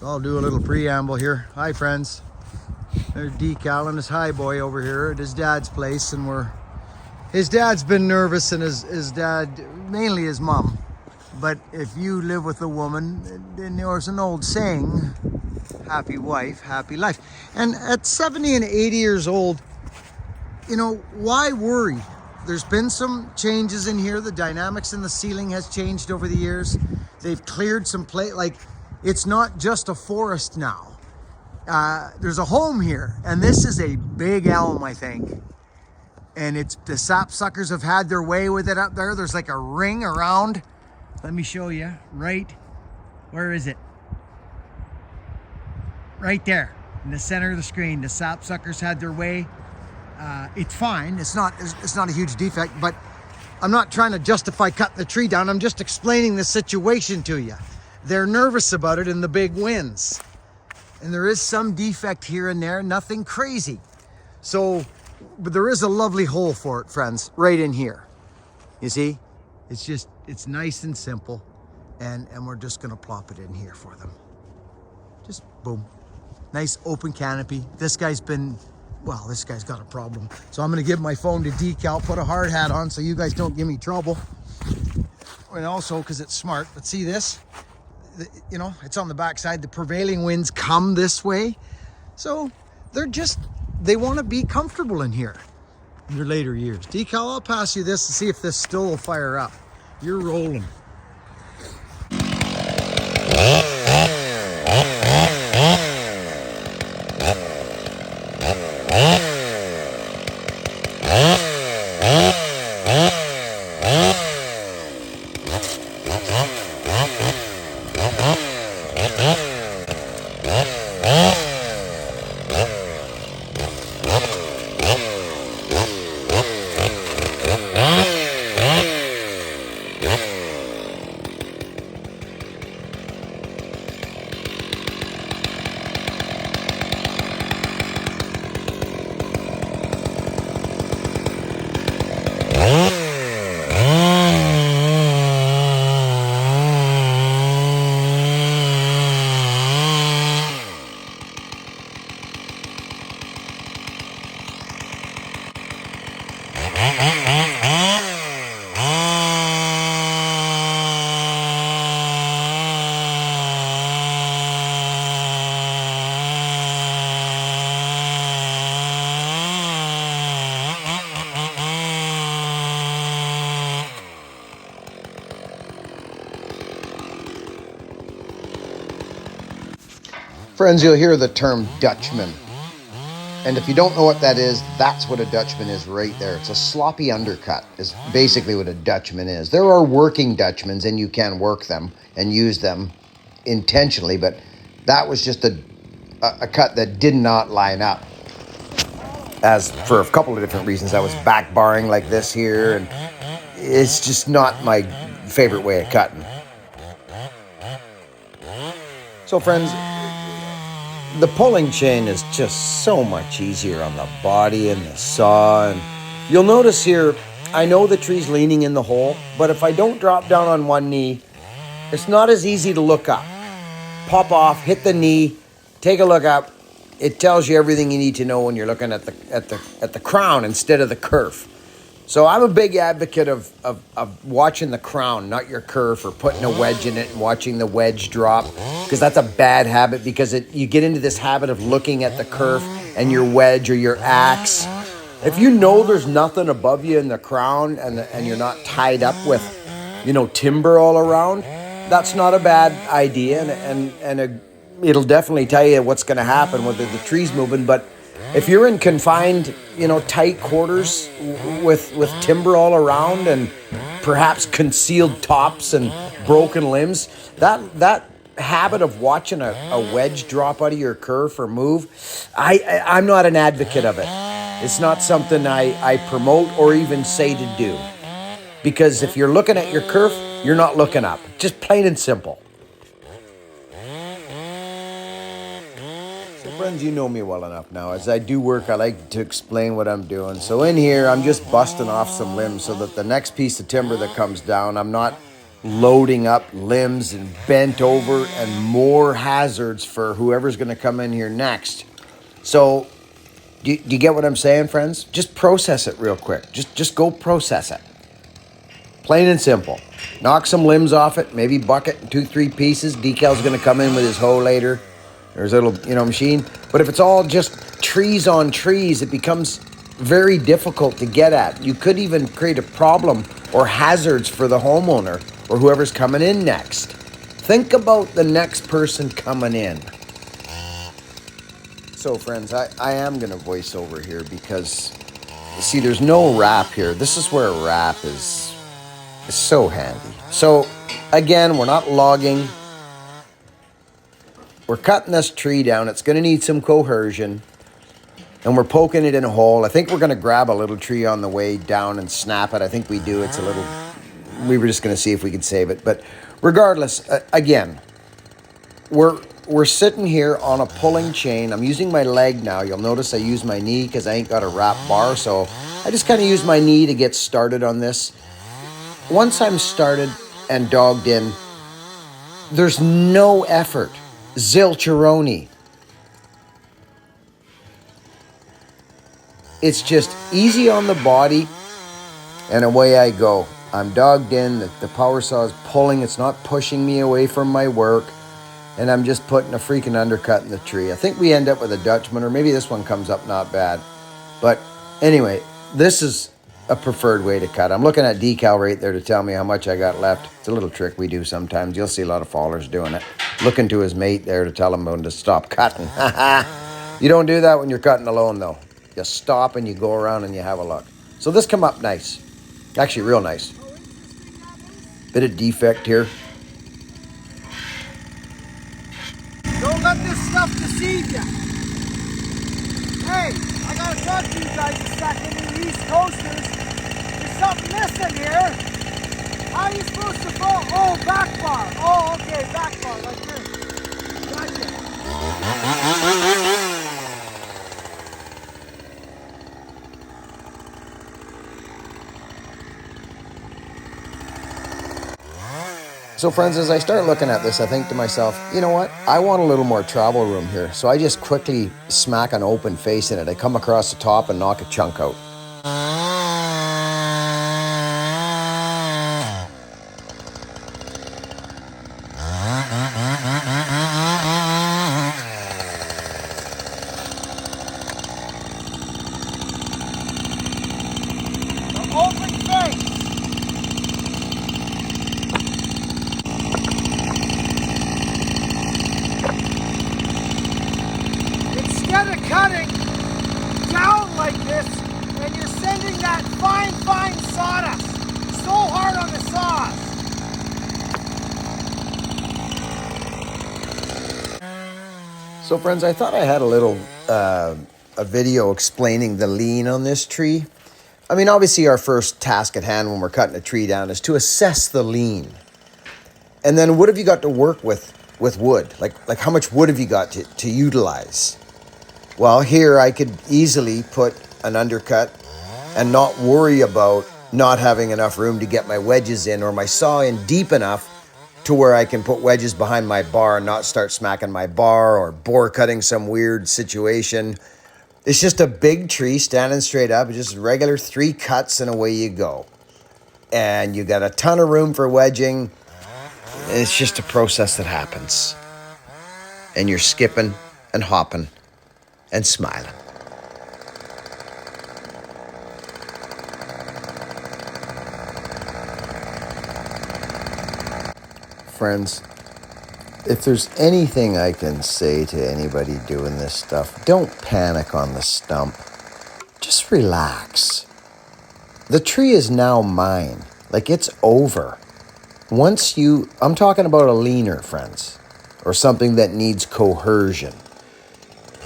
So I'll do a little preamble here. Hi friends. There's Decal and his high boy over here at his dad's place, and his dad's been nervous, and his dad, mainly his mom. But if you live with a woman, then there's an old saying, happy wife, happy life. And at 70 and 80 years old, you know, why worry? There's been some changes in here. The dynamics in the ceiling has changed over the years. They've cleared some like, it's not just a forest now. There's a home here, and this is a big elm, I think. And it's the sapsuckers have had their way with it up there. There's like a ring around. Let me show you. Right, where is it? Right there in the center of the screen. The sapsuckers had their way. It's fine. It's not a huge defect, but I'm not trying to justify cutting the tree down. I'm just explaining the situation to you. They're nervous about it in the big winds. And there is some defect here and there, nothing crazy. So, but there is a lovely hole for it, friends, right in here. You see? It's nice and simple. And we're just gonna plop it in here for them. Just boom. Nice open canopy. This guy's got a problem. So I'm gonna give my phone to Decal, put a hard hat on so you guys don't give me trouble. And also, because it's smart, but see this? You know, it's on the backside. The prevailing winds come this way. So they want to be comfortable in here in their later years. Decal, I'll pass you this to see if this still will fire up. You're rolling. Friends, you'll hear the term Dutchman. And if you don't know what that is, that's what a Dutchman is right there. It's a sloppy undercut is basically what a Dutchman is. There are working Dutchmans, and you can work them and use them intentionally, but that was just a cut that did not line up. As for a couple of different reasons, I was back barring like this here, and it's just not my favorite way of cutting. So friends, the pulling chain is just so much easier on the body and the saw. And you'll notice here, I know the tree's leaning in the hole, but if I don't drop down on one knee, it's not as easy to look up. Pop off, hit the knee, take a look up. It tells you everything you need to know when you're looking at the crown instead of the kerf. So I'm a big advocate of watching the crown, not your kerf, or putting a wedge in it and watching the wedge drop, because that's a bad habit, because you get into this habit of looking at the kerf and your wedge or your axe. If you know there's nothing above you in the crown and you're not tied up with, you know, timber all around, that's not a bad idea, and it'll definitely tell you what's going to happen, whether the tree's moving. But if you're in confined, you know, tight quarters with timber all around and perhaps concealed tops and broken limbs, that habit of watching a wedge drop out of your kerf or move, I'm not an advocate of it. It's not something I promote or even say to do. Because if you're looking at your kerf, you're not looking up. Just plain and simple. Friends, you know me well enough now. As I do work, I like to explain what I'm doing. So in here, I'm just busting off some limbs so that the next piece of timber that comes down, I'm not loading up limbs and bent over and more hazards for whoever's going to come in here next. So do you get what I'm saying, friends? Just process it real quick. Just go process it. Plain and simple. Knock some limbs off it, maybe buck it in 2-3 pieces. Decal's going to come in with his hoe later. There's a little, machine. But if it's all just trees on trees, it becomes very difficult to get at. You could even create a problem or hazards for the homeowner or whoever's coming in next. Think about the next person coming in. So friends, I am going to voice over here because, see, there's no wrap here. This is where a wrap is so handy. So again, we're not logging. We're cutting this tree down. It's going to need some cohesion. And we're poking it in a hole. I think we're going to grab a little tree on the way down and snap it. I think we do. It's a little... We were just going to see if we could save it. But regardless, again, we're sitting here on a pulling chain. I'm using my leg now. You'll notice I use my knee because I ain't got a wrap bar. So I just kind of use my knee to get started on this. Once I'm started and dogged in, there's no effort. Zilcheroni. It's just easy on the body, and away I go. I'm dogged in, the power saw is pulling, it's not pushing me away from my work, and I'm just putting a freaking undercut in the tree. I think we end up with a Dutchman, or maybe this one comes up not bad. But anyway, this is a preferred way to cut. I'm looking at Decal right there to tell me how much I got left. It's a little trick we do sometimes. You'll see a lot of fallers doing it. Looking to his mate there to tell him when to stop cutting. You don't do that when you're cutting alone, though. You stop and you go around and you have a look. So this come up nice. Actually, real nice. Bit of defect here. Don't let this stuff deceive you. Hey, I gotta talk to you guys a second, you East Coasters. There's something missing here. How are you supposed to fall? Oh, back bar. Oh, okay, back bar, like this. Gotcha. So friends, as I start looking at this, I think to myself, you know what? I want a little more travel room here. So I just quickly smack an open face in it. I come across the top and knock a chunk out. The open face. Instead of cutting down like this, and you're sending that fine sawdust so hard on the saws. So friends, I thought I had a little a video explaining the lean on this tree. I mean, obviously our first task at hand when we're cutting a tree down is to assess the lean. And then what have you got to work with wood? Like how much wood have you got to utilize? Well, here I could easily put an undercut and not worry about not having enough room to get my wedges in or my saw in deep enough to where I can put wedges behind my bar and not start smacking my bar or bore cutting some weird situation. It's just a big tree standing straight up. It's just regular 3 cuts and away you go. And you got a ton of room for wedging. It's just a process that happens. And you're skipping and hopping and smiling. Friends, if there's anything I can say to anybody doing this stuff, don't panic on the stump. Just relax. The tree is now mine. Like, it's over. I'm talking about a leaner, friends, or something that needs cohesion.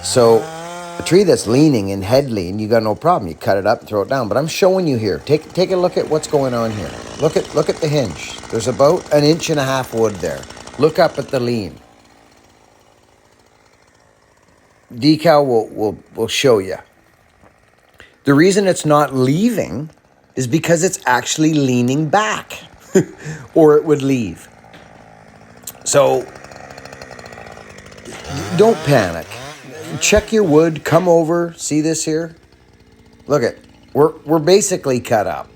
So a tree that's leaning and head lean, you got no problem. You cut it up and throw it down. But I'm showing you here. Take a look at what's going on here. Look at the hinge. There's about 1.5 inches wood there. Look up at the lean. Decal will show you. The reason it's not leaving is because it's actually leaning back. or it would leave. So don't panic. Check your wood, come over, see this here? Look it, we're basically cut up.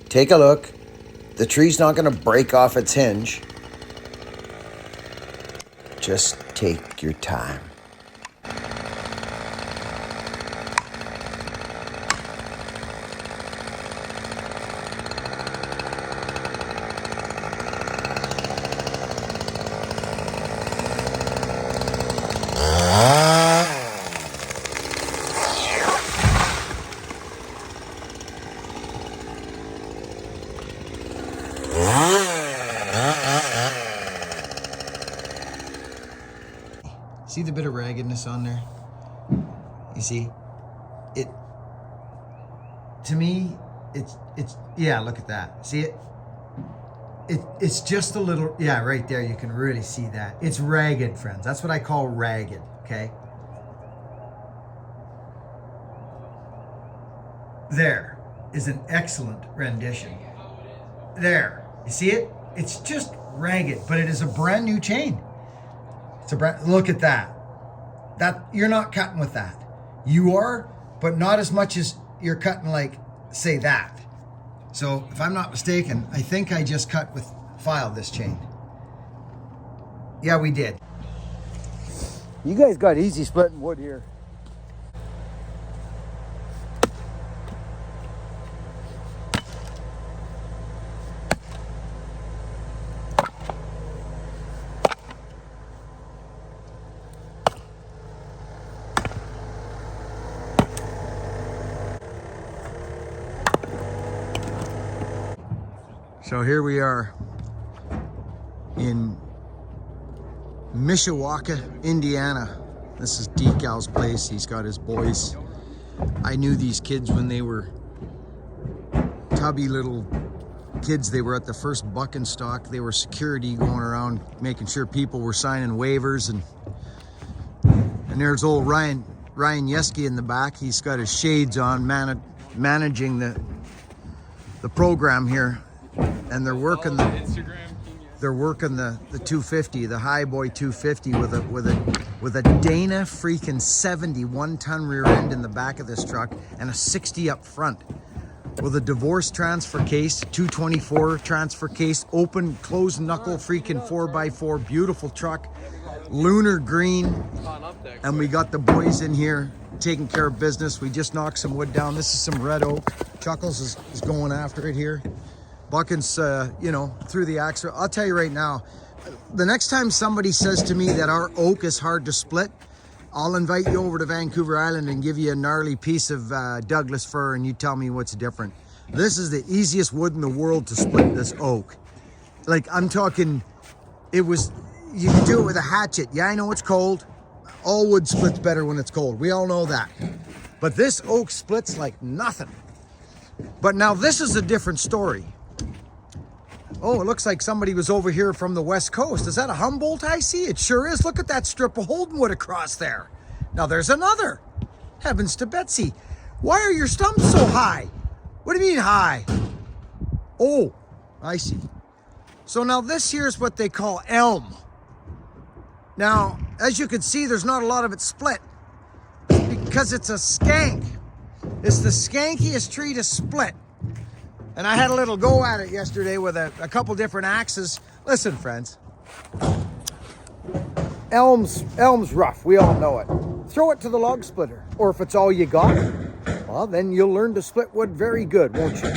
Take a look. The tree's not gonna break off its hinge. Just take your time. See the bit of raggedness on there? You see? It, to me, it's yeah, look at that. See it? It's just a little, yeah, right there, you can really see that. It's ragged, friends. That's what I call ragged, okay? There is an excellent rendition. There, you see it? It's just ragged, but it is a brand new chain. It's a brand, look at that. That, you're not cutting with that. You are, but not as much as you're cutting like, say that. So if I'm not mistaken, I think I just cut with file this chain. Yeah, we did. You guys got easy splitting wood here. So here we are in Mishawaka, Indiana. This is Decal's place. He's got his boys. I knew these kids when they were tubby little kids. They were at the first buck and stock. They were security going around making sure people were signing waivers. And there's old Ryan Yeski in the back. He's got his shades on, managing the program here. And they're working the 250, the High Boy 250 with a Dana freaking 70 1-ton rear end in the back of this truck and a 60 up front with a divorce transfer case, 224 transfer case, open closed knuckle freaking 4x4, beautiful truck, lunar green. And we got the boys in here taking care of business. We just knocked some wood down. This is some red oak. Chuckles is going after it here. Buckins, you know, through the axe. I'll tell you right now, the next time somebody says to me that our oak is hard to split, I'll invite you over to Vancouver Island and give you a gnarly piece of Douglas fir and you tell me what's different. This is the easiest wood in the world to split, this oak. Like, I'm talking, you can do it with a hatchet. Yeah, I know it's cold. All wood splits better when it's cold. We all know that. But this oak splits like nothing. But now this is a different story. Oh, it looks like somebody was over here from the West Coast. Is that a Humboldt I see? It sure is. Look at that strip of Holdenwood across there. Now there's another. Heavens to Betsy. Why are your stumps so high? What do you mean high? Oh, I see. So now this here is what they call elm. Now, as you can see, there's not a lot of it split because it's a skank. It's the skankiest tree to split. And I had a little go at it yesterday with a couple different axes. Listen, friends. Elm's rough. We all know it. Throw it to the log splitter. Or if it's all you got, well, then you'll learn to split wood very good, won't you?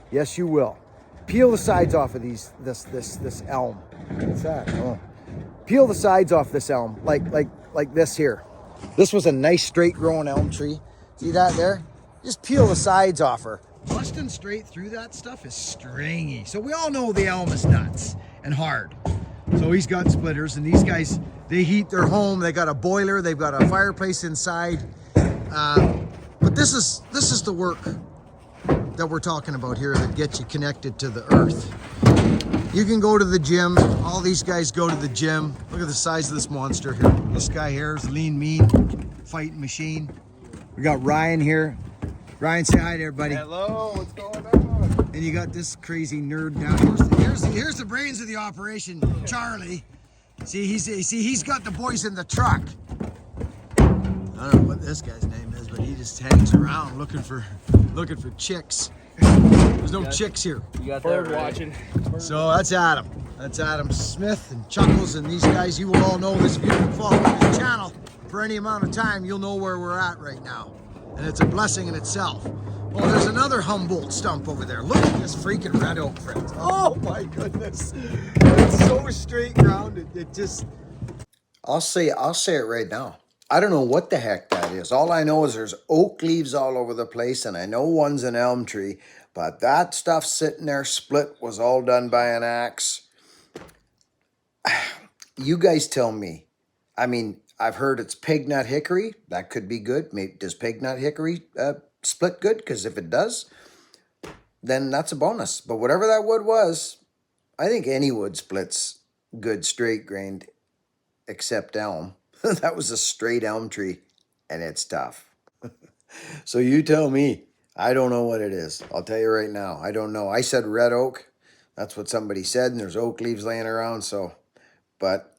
Yes, you will. Peel the sides off of this elm. What's that? Oh. Peel the sides off this elm, like this here. This was a nice straight growing elm tree. See that there? Just peel the sides off her. Busting straight through that stuff is stringy. So we all know the elm is nuts and hard. So he's got splitters, and these guys, they heat their home. They got a boiler, they've got a fireplace inside. But this is the work that we're talking about here that gets you connected to the earth. You can go to the gym. All these guys go to the gym. Look at the size of this monster here. This guy here is lean, mean, fighting machine. We got Ryan here. Ryan, say hi to everybody. Hello, what's going on? And you got this crazy nerd down here. Here's the brains of the operation, Charlie. See, he's got the boys in the truck. I don't know what this guy's name is, but he just hangs around looking for chicks. There's no chicks here. You got bird that right. Watching. So that's Adam. That's Adam Smith and Chuckles and these guys. You will all know this if you've been following this channel for any amount of time. You'll know where we're at right now, and it's a blessing in itself. Oh, there's another Humboldt stump over there. Look at this freaking red oak, friends. Oh my goodness, it's so straight ground. It just. I'll say it right now. I don't know what the heck that is. All I know is there's oak leaves all over the place, and I know one's an elm tree, but that stuff sitting there split was all done by an axe. You guys tell me. I mean, I've heard it's pignut hickory. That could be good. Maybe does pignut hickory split good? Because if it does, then that's a bonus. But whatever that wood was, I think any wood splits good straight grained, except elm. That was a straight elm tree, and it's tough. So you tell me. I don't know what it is. I'll tell you right now. I don't know. I said red oak. That's what somebody said, and there's oak leaves laying around. So, but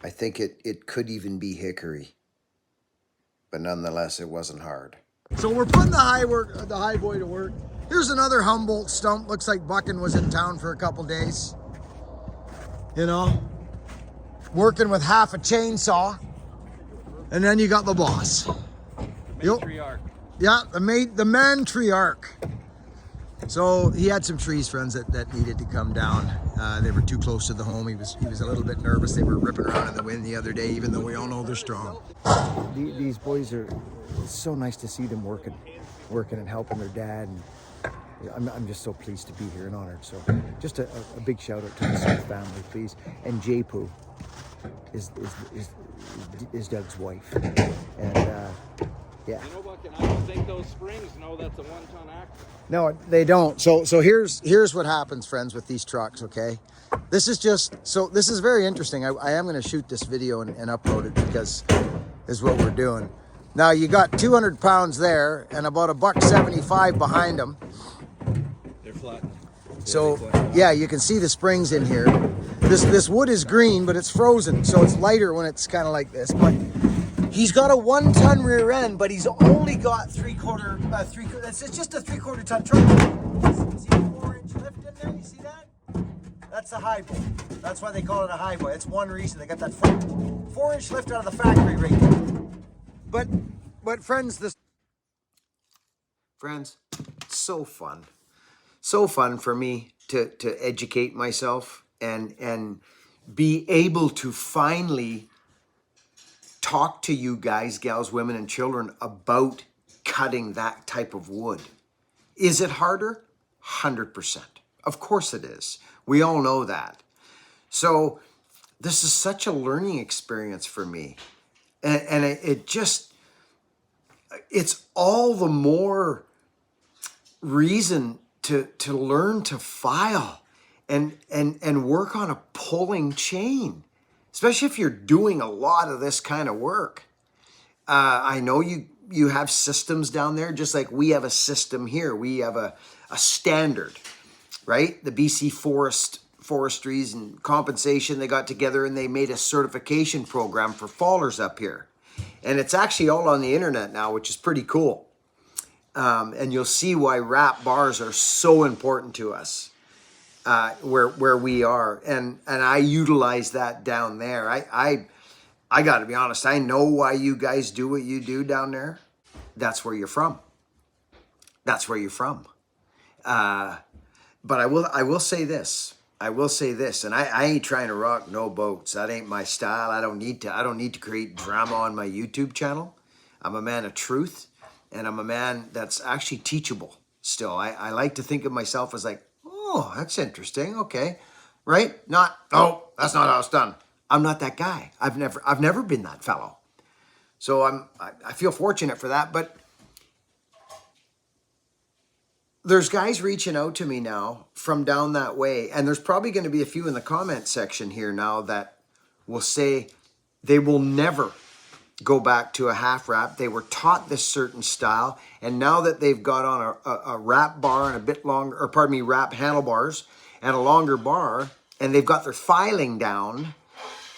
I think it could even be hickory. But nonetheless, it wasn't hard. So we're putting the high boy to work. Here's another Humboldt stump. Looks like Buckin was in town for a couple days. You know, working with half a chainsaw. And then you got the boss. Matriarch. Yeah, the matriarch. So he had some trees, friends, that needed to come down. They were too close to the home. He was a little bit nervous. They were ripping around in the wind the other day, even though we all know they're strong. These boys are, it's so nice to see them working and helping their dad. And I'm just so pleased to be here and honored. So just a big shout out to the Smith family, please. And J-Poo is Doug's wife. And yeah. You know, Buck, I don't think those springs know that's a 1-ton axle. No, they don't. So here's what happens, friends, with these trucks, okay? This is very interesting. I am going to shoot this video and upload it because is what we're doing. Now you got 200 pounds there and about $1.75 behind them. They're flat. So yeah, you can see the springs in here. This wood is green, but it's frozen, so it's lighter when it's kind of like this. But he's got a 1-ton rear end, but he's only got it's just a 3/4 ton truck. You see the 4-inch lift in there? You see that? That's a high boy. That's why they call it a high boy. That's one reason they got that 4-inch lift out of the factory right there. But friends, it's so fun. So fun for me to educate myself and be able to finally talk to you guys, gals, women, and children about cutting that type of wood. Is it harder? 100%. Of course it is. We all know that. So this is such a learning experience for me. And it's all the more reason to learn to file and work on a pulling chain, especially if you're doing a lot of this kind of work. I know you have systems down there, just like we have a system here. We have a standard, right? The BC Forestries and Compensation, they got together and they made a certification program for fallers up here. And it's actually all on the internet now, which is pretty cool. And you'll see why wrap bars are so important to us where we are. And I utilize that down there. I got to be honest. I know why you guys do what you do down there. That's where you're from. That's where you're from. But I will say this. And I ain't trying to rock no boats. That ain't my style. I don't need to create drama on my YouTube channel. I'm a man of truth. And I'm a man that's actually teachable still. I like to think of myself as like, oh, that's interesting. Okay. Right? Oh, that's not how it's done. I'm not that guy. I've never been that fellow. So I feel fortunate for that. But there's guys reaching out to me now from down that way. And there's probably going to be a few in the comment section here now that will say they will never go back to a half wrap. They were taught this certain style, and now that they've got on a wrap bar and a bit longer, or pardon me, wrap handlebars and a longer bar, and they've got their filing down,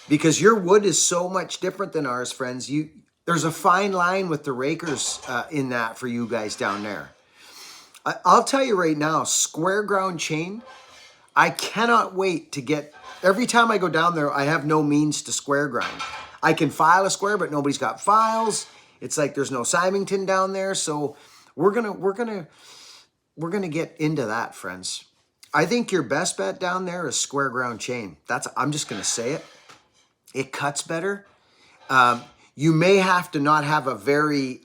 because your wood is so much different than ours, friends. There's a fine line with the rakers in that for you guys down there. I'll tell you right now, square ground chain, I cannot wait to get, every time I go down there, I have no means to square grind. I can file a square, but nobody's got files. It's like there's no Symington down there. So we're gonna get into that, friends. I think your best bet down there is square ground chain. I'm just gonna say it. It cuts better. You may have to not have a very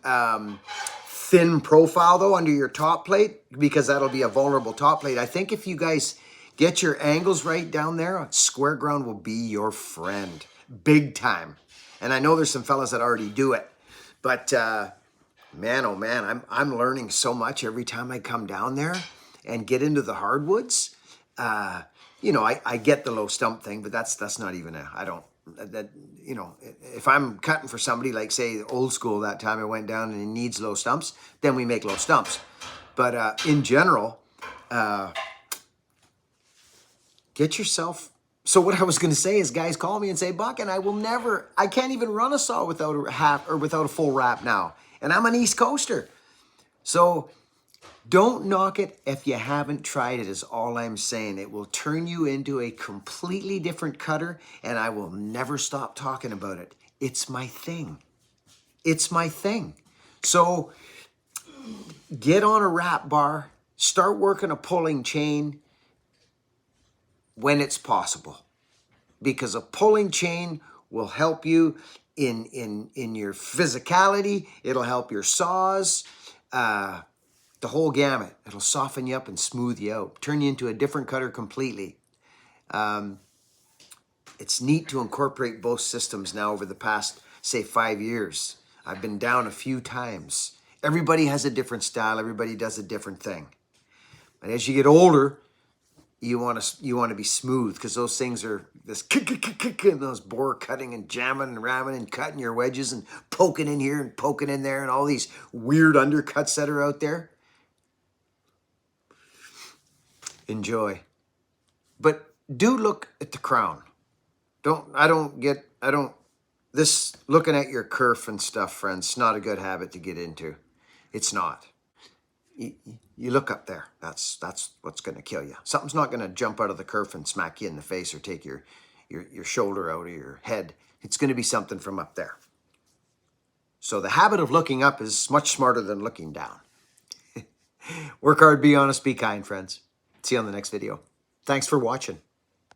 thin profile though under your top plate, because that'll be a vulnerable top plate. I think if you guys get your angles right down there, square ground will be your friend, big time. And I know there's some fellas that already do it, but man, oh man, I'm learning so much every time I come down there and get into the hardwoods. You know, I get the low stump thing, but that's not even you know, if I'm cutting for somebody like, say, old school, that time I went down and he needs low stumps, then we make low stumps. But in general, get yourself. So what I was going to say is, guys call me and say, Buck, and I can't even run a saw without a half or without a full wrap now. And I'm an East Coaster. So don't knock it if you haven't tried it, is all I'm saying. It will turn you into a completely different cutter, and I will never stop talking about it. It's my thing. It's my thing. So get on a wrap bar, start working a pulling chain when it's possible, because a pulling chain will help you in your physicality. It'll help your saws, the whole gamut. It'll soften you up and smooth you out, turn you into a different cutter completely. It's neat to incorporate both systems now over the past, say, 5 years. I've been down a few times. Everybody has a different style. Everybody does a different thing. And as you get older, you want to be smooth, because those things are this and those bore cutting and jamming and ramming and cutting your wedges and poking in here and poking in there and all these weird undercuts that are out there. Enjoy. But do look at the crown. This looking at your kerf and stuff, friends, not a good habit to get into. It's not. You look up there. That's what's going to kill you. Something's not going to jump out of the kerf and smack you in the face or take your shoulder out of your head. It's going to be something from up there. So the habit of looking up is much smarter than looking down. Work hard, be honest, be kind, friends. See you on the next video. Thanks for watching.